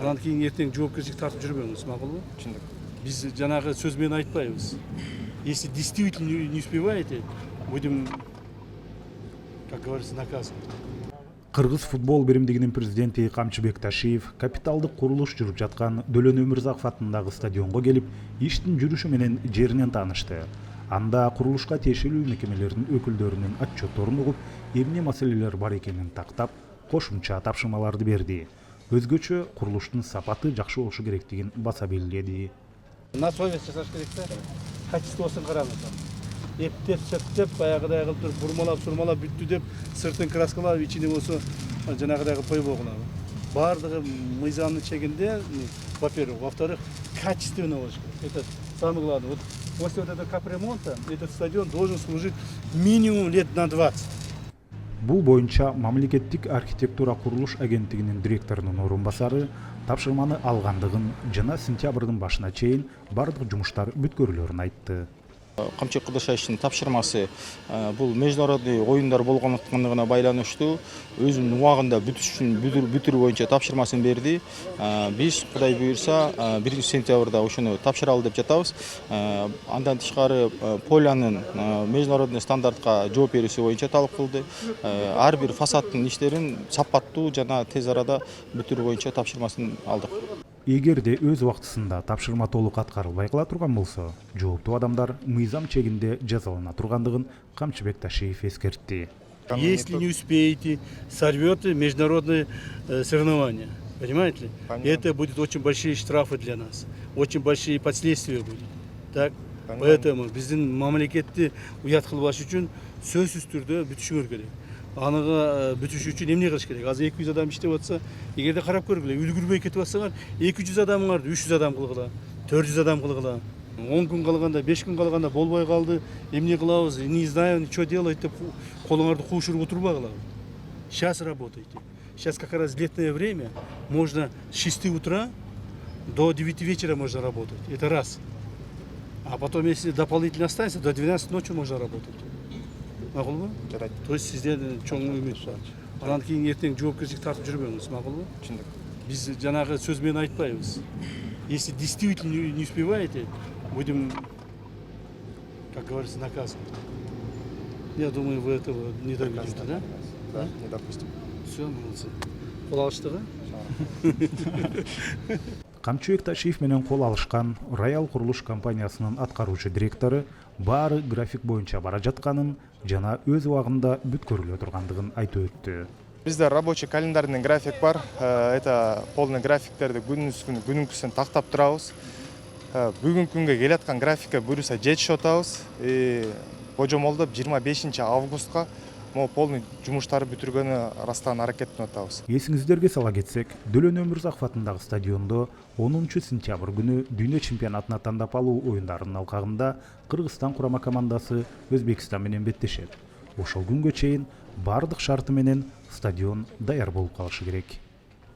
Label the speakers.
Speaker 1: Анан кийин эртең жоопкерчилик тартып жүрбөңүз, макулбу?
Speaker 2: Түшүндүк.
Speaker 1: Биз жанагы сөз менен айтпайбыз. Если действительно не успеваете, будем, как говорится, наказывать.
Speaker 3: Кыргыз футбол биримдигинин президенти Камчыбек Ташиев капиталдык курулуш жүрүп жаткан Дөлөн Өмүрзаков атындагы стадионго келип, иштин жүрүшү менен жеринен таанышты. Анда курулушка тиешелүү мекемелердин өкүлдөрүнүн отчетторун угуп, эмне маселелер бар экенин тактап, кошумча тапшырмаларды берди. Өзгөчө курулуштун сапаты жакшы болушу керектигин баса белгиледи.
Speaker 1: На совесть жасаш керек да. Качествосын караңыз. Эптеп, септеп, баягыдай кылып туруп бурмалап бүттү деп, сыртын краскалап, ичине болсо жанагыдай кылып койбой кылабы. Бардыгы мыйзамдын чегинде, во-первых, во-вторых, качественно болуш керек. Это самое главное. Вот после вот этого капремонта этот стадион должен служить минимум лет на 20.
Speaker 3: Бул боюнча мамлекеттик архитектура курулуш агенттигинин директорунун орун басары тапшырманы алгандыгын жана сентябрдын башына чейин бардык жумуштар бүткөрүлөрүн айтты.
Speaker 2: Камчыбек Кудашевичтин тапшырмасы бул международный оюндар болгондугуна байланыштуу өзүнүн убагында бүтүрүү боюнча тапшырмасын берди. Биз Кудай буйрса 1 сентябрда ошону тапшыралы деп жатабыз. Андан тышкары Полянын международный стандартка жооп берүүсү боюнча талап кылды. Ар бир фасадтын иштерин сапаттуу жана тез арада бүтүрүү боюнча тапшырмасын алдык.
Speaker 3: Эгерде өз убактысында тапшырма толук аткарылбай кала турган болсо, жооптуу адамдар мыйзам чегинде жазалана тургандыгын Камчыбек Ташиев эскертти.
Speaker 1: Если не успеете, сорвете международные соревнования. Понимаете ли?
Speaker 2: Понятно.
Speaker 1: Это будет очень большие штрафы для нас. Очень большие последствия будут. Так?
Speaker 2: Понятно.
Speaker 1: Поэтому биздин мамлекетти уят кылбаш үчүн сөзсүз түрдө бүтүшүңөр керек. Аныга бүтүш үчүн эмне кылыш керек? Азыр 200 адам иштеп атса, эгерде карап көргүлө, үлгүрбөй кетип атсаңар, 200 адамыңарды 300 адам кылгыла, 400 адам кылгыла. 10 күн калганда, 5 күн калганда болбой калды, эмне кылабыз, не знаю, что делать деп колуңарды куушуруп отурбагыла. Сейчас работайте. Сейчас как раз летнее время, можно с 6 утра до 9 вечера можно работать. Это раз. А потом, если дополнительно останется, до 12 ночи можно работать. Макулбу? То есть сизден чоң үмүт бар. Анан кийин эртең жоопкерчилик тартып жүрбөңүз, макулбу?
Speaker 2: Түшүндүк.
Speaker 1: Биз жанагы сөз менен айтпайбыз. Если действительно не успеваете, будем, как говорится, наказывать. Я думаю, вы этого не допустите, да?
Speaker 2: Да, не допустим.
Speaker 1: Все, молодцы. Кол алыштык,
Speaker 3: Камчыбек Ташиев менен кол алышкан Роял курулуш компаниясынын аткаруучу директору баары график боюнча бара жатканын жана өз убагында бүткөрүлө тургандыгын айтып өттү.
Speaker 4: Bizde рабочий календарный график бар. Это полный графиктерди күнүнкүсүн тактап турабыз. Бүгүнкү күнгө келаткан графикке буюрса жетишип атабыз. Божомолдоп 25 августка могу полный жумуштарды бүтүргөнү ырастаган аракеттенип атабыз.
Speaker 3: Эсиңиздерге сала кетсек, Дөлөн Өмүрзаков атындагы стадиондо 10 сентябрь күнү дүйнө чемпионатына тандап алуу оюндарынын алкагында Кыргызстан курама командасы Өзбекстан менен беттешет. Ошол күнгө чейин бардык шарты менен стадион даяр болуп калышы керек.